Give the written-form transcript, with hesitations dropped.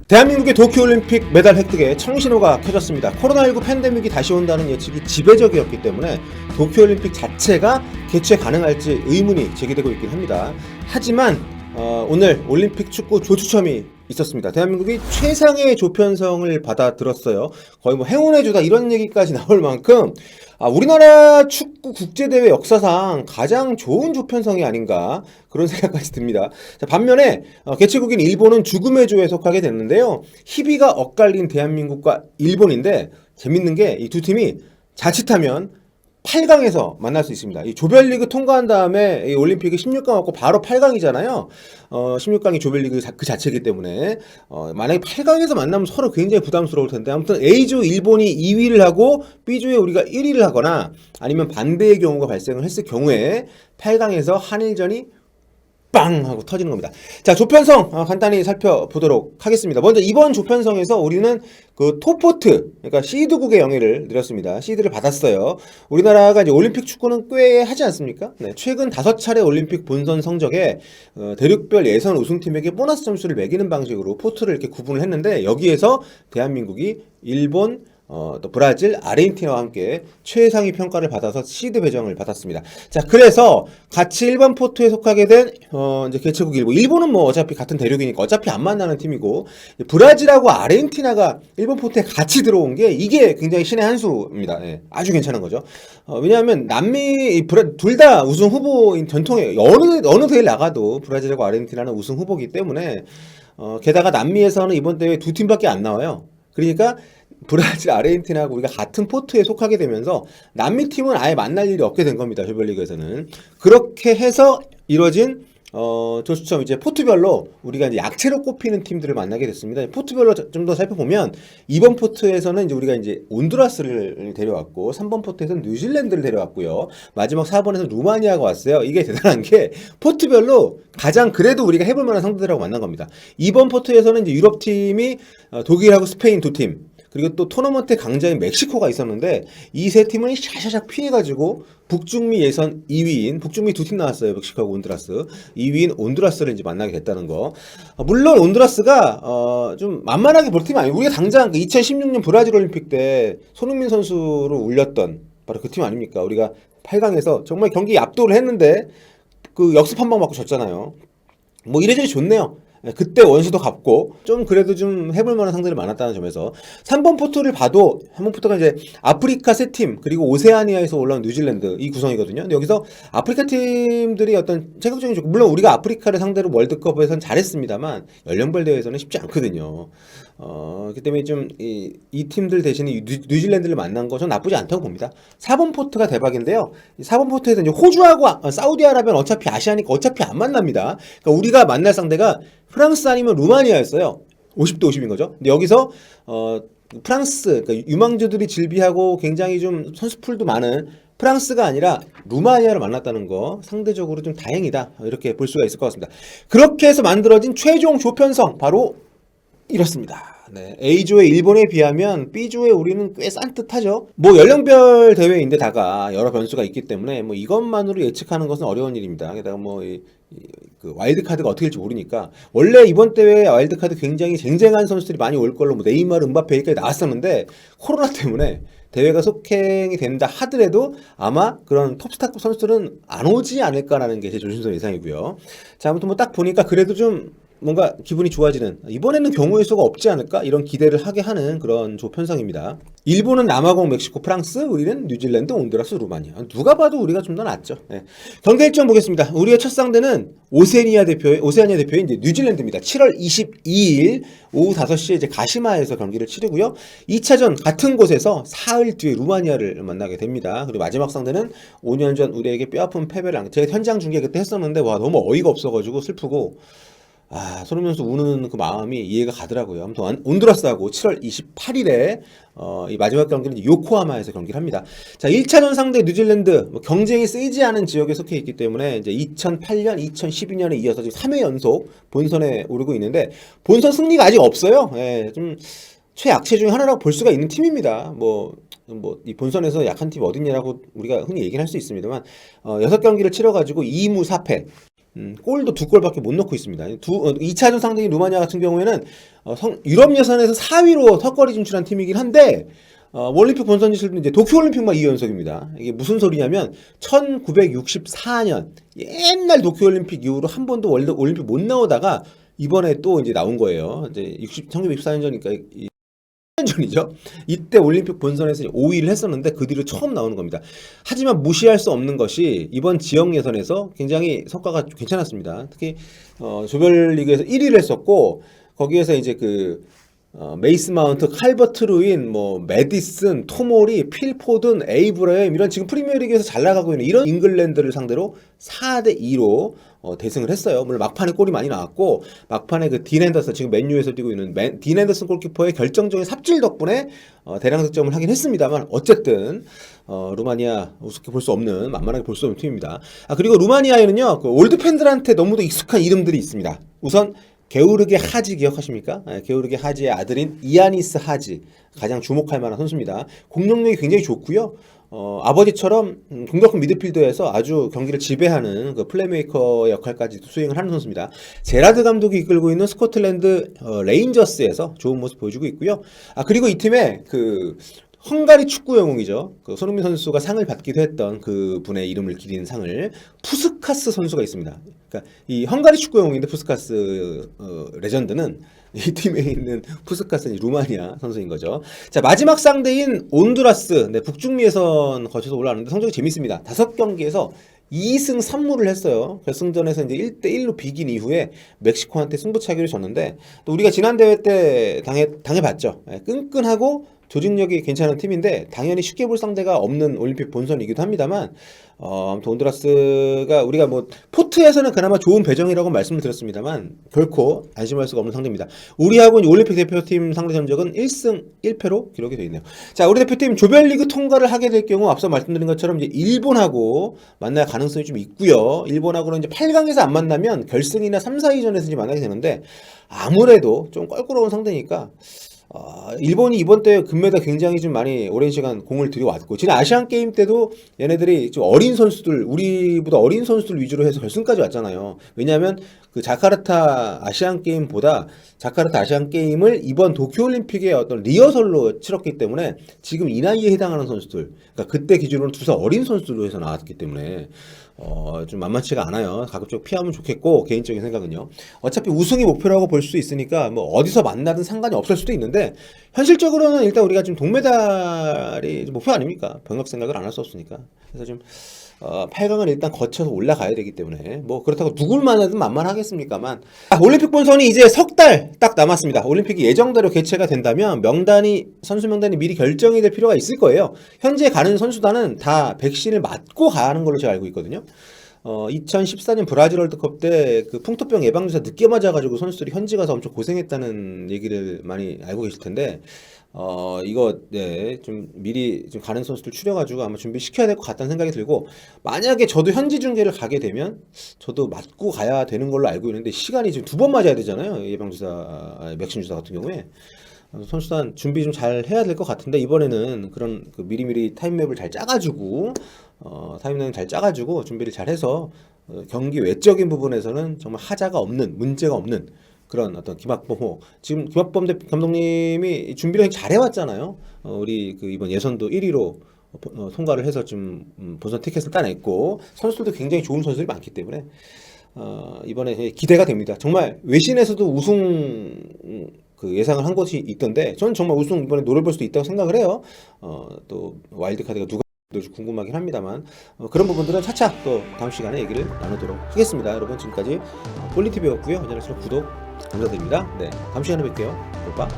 대한민국의 도쿄올림픽 메달 획득에 청신호가 켜졌습니다. 코로나19 팬데믹이 다시 온다는 예측이 지배적이었기 때문에 도쿄올림픽 자체가 개최 가능할지 의문이 제기되고 있긴 합니다. 하지만 오늘 올림픽 축구 조추첨이 있었습니다. 대한민국이 최상의 조편성을 받아들었어요. 거의 뭐 행운의 주다 이런 얘기까지 나올 만큼 우리나라 축구 국제대회 역사상 가장 좋은 조편성이 아닌가 그런 생각까지 듭니다. 자, 반면에 개최국인 일본은 죽음의 조에 속하게 됐는데요. 희비가 엇갈린 대한민국과 일본인데 재밌는 게 이 두 팀이 자칫하면 8강에서 만날 수 있습니다. 이 조별리그 통과한 다음에 이 올림픽이 16강 왔고 바로 8강이잖아요. 16강이 조별리그 그 자체이기 때문에 만약에 8강에서 만나면 서로 굉장히 부담스러울 텐데 아무튼 A조 일본이 2위를 하고 B조에 우리가 1위를 하거나 아니면 반대의 경우가 발생을 했을 경우에 8강에서 한일전이 빵! 하고 터지는 겁니다. 자, 조편성 간단히 살펴보도록 하겠습니다. 먼저 이번 조편성에서 우리는 그 톱포트, 그러니까 시드국의 영예를 드렸습니다. 시드를 받았어요. 우리나라가 이제 올림픽 축구는 꽤 하지 않습니까? 네, 최근 5차례 올림픽 본선 성적에 대륙별 예선 우승팀에게 보너스 점수를 매기는 방식으로 포트를 이렇게 구분을 했는데 여기에서 대한민국이 일본, 또 브라질, 아르헨티나와 함께 최상위 평가를 받아서 시드 배정을 받았습니다. 자, 그래서 같이 일반 포트에 속하게 된 이제 개최국 일본은 뭐 어차피 같은 대륙이니까 어차피 안 만나는 팀이고 브라질하고 아르헨티나가 일본 포트에 같이 들어온 게 이게 굉장히 신의 한 수입니다. 예, 아주 괜찮은 거죠. 왜냐하면 남미 둘 다 우승 후보인 전통의 어느 대회 나가도 브라질하고 아르헨티나는 우승 후보이기 때문에 게다가 남미에서는 이번 대회 두 팀밖에 안 나와요. 그러니까 브라질, 아르헨티나하고 우리가 같은 포트에 속하게 되면서 남미 팀은 아예 만날 일이 없게 된 겁니다. 조별리그에서는. 그렇게 해서 이뤄진 조추첨 이제 포트별로 우리가 이제 약체로 꼽히는 팀들을 만나게 됐습니다. 포트별로 좀 더 살펴보면 2번 포트에서는 이제 우리가 이제 온두라스를 데려왔고 3번 포트에서는 뉴질랜드를 데려왔고요. 마지막 4번에서 루마니아가 왔어요. 이게 대단한 게 포트별로 가장 그래도 우리가 해볼 만한 상대들하고 만난 겁니다. 2번 포트에서는 이제 유럽 팀이 독일하고 스페인 두 팀, 그리고 또 토너먼트 강자인 멕시코가 있었는데 이 세 팀을 샤샤샥 피해가지고 북중미 예선 2위인 북중미 두 팀 나왔어요. 멕시코하고 온두라스 2위인 온두라스를 이제 만나게 됐다는 거. 물론 온두라스가 좀 만만하게 볼 팀이 아니고 우리가 당장 2016년 브라질 올림픽 때 손흥민 선수를 울렸던 바로 그 팀 아닙니까? 우리가 8강에서 정말 경기 압도를 했는데 그 역습 한 방 맞고 졌잖아요. 뭐 이래저래 좋네요. 그때 원수도 갚고 좀 그래도 좀 해볼 만한 상대들이 많았다는 점에서 3번 포트를 봐도 3번 포트가 이제 아프리카 세 팀 그리고 오세아니아에서 올라온 뉴질랜드 이 구성이거든요. 근데 여기서 아프리카 팀들이 어떤 체격적인 물론 우리가 아프리카를 상대로 월드컵에서는 잘했습니다만 연령별 대회에서는 쉽지 않거든요. 그렇기 때문에 좀 이 팀들 대신에 뉴질랜드를 만난 거 전 나쁘지 않다고 봅니다. 4번 포트가 대박인데요. 4번 포트에서 이제 호주하고 사우디아라비아는 어차피 아시아니까 어차피 안 만납니다. 그러니까 우리가 만날 상대가 프랑스 아니면 루마니아였어요. 50대 50인 거죠. 근데 여기서 프랑스, 그러니까 유망주들이 질비하고 굉장히 좀 선수풀도 많은 프랑스가 아니라 루마니아를 만났다는 거 상대적으로 좀 다행이다 이렇게 볼 수가 있을 것 같습니다. 그렇게 해서 만들어진 최종 조편성 바로 이렇습니다. 네, A조의 일본에 비하면 B조의 우리는 꽤 싼듯하죠. 뭐 연령별 대회인데다가 여러 변수가 있기 때문에 뭐 이것만으로 예측하는 것은 어려운 일입니다. 게다가 뭐 그 와일드카드가 어떻게 될지 모르니까 원래 이번 대회 와일드카드 굉장히 쟁쟁한 선수들이 많이 올 걸로 뭐 네이마르, 음바페까지 나왔었는데 코로나 때문에 대회가 속행이 된다 하더라도 아마 그런 톱스타급 선수들은 안 오지 않을까라는 게 제 조심스러운 예상이고요. 자, 아무튼 뭐 딱 보니까 그래도 좀 뭔가 기분이 좋아지는 이번에는 경우의 수가 없지 않을까 이런 기대를 하게 하는 그런 조편성입니다. 일본은 남아공, 멕시코, 프랑스, 우리는 뉴질랜드, 온두라스, 루마니아. 누가 봐도 우리가 좀 더 낫죠. 네. 경기 일정 보겠습니다. 우리의 첫 상대는 오세아니아 대표인 이제 뉴질랜드입니다. 7월 22일 오후 5시에 이제 가시마에서 경기를 치르고요. 2차전 같은 곳에서 사흘 뒤에 루마니아를 만나게 됩니다. 그리고 마지막 상대는 5년 전 우리에게 뼈아픈 패배를 제가 현장 중계 그때 했었는데 와 너무 어이가 없어가지고 슬프고 손흥민 선수 우는 그 마음이 이해가 가더라고요. 아무튼 온두라스하고 7월 28일에 이 마지막 경기는 요코하마에서 경기를 합니다. 자, 1차전 상대 뉴질랜드 경쟁이 세지 않은 지역에 속해 있기 때문에 이제 2008년, 2012년에 이어서 지금 3회 연속 본선에 오르고 있는데 본선 승리가 아직 없어요. 예, 좀 최약체 중에 하나라고 볼 수가 있는 팀입니다. 이 본선에서 약한 팀이 어딨냐라고 우리가 흔히 얘기를 할 수 있습니다만 6경기를 치러가지고 2무 4패 골도 2골밖에 못 넣고 있습니다. 2차전 상대인 루마니아 같은 경우에는 유럽 예선에서 4위로 턱걸이 진출한 팀이긴 한데 올림픽 본선 진출도 이제 도쿄올림픽만 2연속입니다. 이게 무슨 소리냐면 1964년 옛날 도쿄올림픽 이후로 한 번도 올림픽 못 나오다가 이번에 또 이제 나온 거예요. 이제 1964년 전이니까 10년 전이죠. 이때 올림픽 본선에서 5위를 했었는데 그 뒤로 처음 나오는 겁니다. 하지만 무시할 수 없는 것이 이번 지역 예선에서 굉장히 성과가 괜찮았습니다. 특히 조별리그에서 1위를 했었고 거기에서 이제 메이스 마운트, 칼버트 루인, 메디슨, 토모리, 필포든, 에이브라임 이런 지금 프리미어리그에서 잘 나가고 있는 이런 잉글랜드를 상대로 4대2로 대승을 했어요. 물론 막판에 골이 많이 나왔고 막판에 딘 앤더슨 지금 맨유에서 뛰고 있는 딘 앤더슨 골키퍼의 결정적인 삽질 덕분에 대량 득점을 하긴 했습니다만 어쨌든 루마니아 우습게 볼 수 없는 만만하게 볼 수 없는 팀입니다. 그리고 루마니아에는요 올드 팬들한테 너무도 익숙한 이름들이 있습니다. 우선 게오르게 하지 기억하십니까? 게오르게 하지의 아들인 이아니스 하지 가장 주목할 만한 선수입니다. 공격력이 굉장히 좋고요. 아버지처럼 공격형 미드필더에서 아주 경기를 지배하는 플레이메이커 역할까지 수행을 하는 선수입니다. 제라드 감독이 이끌고 있는 스코틀랜드 레인저스에서 좋은 모습 보여주고 있고요. 그리고 이 팀에 헝가리 축구 영웅이죠. 손흥민 선수가 상을 받기도 했던 그 분의 이름을 기린 상을 푸스카스 선수가 있습니다. 그러니까 이 헝가리 축구 영웅인데 푸스카스 레전드는 이 팀에 있는 푸스카스는 루마니아 선수인 거죠. 자, 마지막 상대인 온두라스, 북중미 예선 거쳐서 올라왔는데 성적이 재밌습니다. 5경기에서 2승 3무를 했어요. 결승전에서 이제 1대1로 비긴 이후에 멕시코한테 승부차기를 줬는데 또 우리가 지난 대회 때 당해봤죠. 끈끈하고 조직력이 괜찮은 팀인데 당연히 쉽게 볼 상대가 없는 올림픽 본선이기도 합니다만 아무튼 온두라스가 우리가 포트에서는 그나마 좋은 배정이라고 말씀을 드렸습니다만 결코 안심할 수가 없는 상대입니다. 우리하고 올림픽 대표팀 상대 전적은 1승 1패로 기록이 되어 있네요. 자, 우리 대표팀 조별리그 통과를 하게 될 경우 앞서 말씀드린 것처럼 이제 일본하고 만날 가능성이 좀 있고요. 일본하고는 이제 8강에서 안 만나면 결승이나 3, 4위전에서 이제 만나게 되는데 아무래도 좀 껄끄러운 상대니까 일본이 이번 대회 금메달 굉장히 좀 많이 오랜 시간 공을 들여왔고 지난 아시안 게임 때도 얘네들이 좀 어린 선수들 우리보다 어린 선수들 위주로 해서 결승까지 왔잖아요. 왜냐하면 자카르타 아시안 게임보다 자카르타 아시안 게임을 이번 도쿄올림픽의 어떤 리허설로 치렀기 때문에 지금 이 나이에 해당하는 선수들, 그러니까 그때 기준으로는 두살 어린 선수들로 해서 나왔기 때문에 좀 만만치가 않아요. 가급적 피하면 좋겠고 개인적인 생각은요. 어차피 우승이 목표라고 볼 수 있으니까 어디서 만나든 상관이 없을 수도 있는데 현실적으로는 일단 우리가 지금 동메달이 목표 아닙니까? 병역 생각을 안 할 수 없으니까. 그래서 좀 8강을 일단 거쳐서 올라가야 되기 때문에 그렇다고 누굴 만나든 만만하겠습니까만 올림픽 본선이 이제 석 달 딱 남았습니다. 올림픽이 예정대로 개최가 된다면 선수 명단이 미리 결정이 될 필요가 있을 거예요. 현재 가는 선수단은 다 백신을 맞고 가는 걸로 제가 알고 있거든요. 2014년 브라질 월드컵 때 풍토병 예방주사 늦게 맞아가지고 선수들이 현지 가서 엄청 고생했다는 얘기를 많이 알고 계실 텐데 이거 좀 미리 좀 가는 선수들 추려가지고 아마 준비시켜야 될 것 같다는 생각이 들고 만약에 저도 현지 중계를 가게 되면 저도 맞고 가야 되는 걸로 알고 있는데 시간이 지금 2번 맞아야 되잖아요. 예방주사, 백신 주사 같은 경우에 선수단 준비 좀 잘 해야 될 것 같은데 이번에는 그런 미리미리 타임맵을 잘 짜가지고 타임라인 잘 짜가지고 준비를 잘 해서 경기 외적인 부분에서는 정말 하자가 없는 문제가 없는 그런 어떤 김학범 지금 김학범 감독님이 준비를 잘 해왔잖아요. 우리 이번 예선도 1위로 통과를 해서 좀 본선 티켓을 따냈고 선수들도 굉장히 좋은 선수들이 많기 때문에 이번에 기대가 됩니다. 정말 외신에서도 우승 예상을 한 것이 있던데 저는 정말 우승 이번에 노려볼 수도 있다고 생각을 해요. 또 와일드카드가 누가 궁금하긴 합니다만 그런 부분들은 차차 또 다음 시간에 얘기를 나누도록 하겠습니다. 여러분 지금까지 볼리TV였고요. 언제나 구독 감사드립니다. 네, 다음 시간에 뵐게요. 오빠.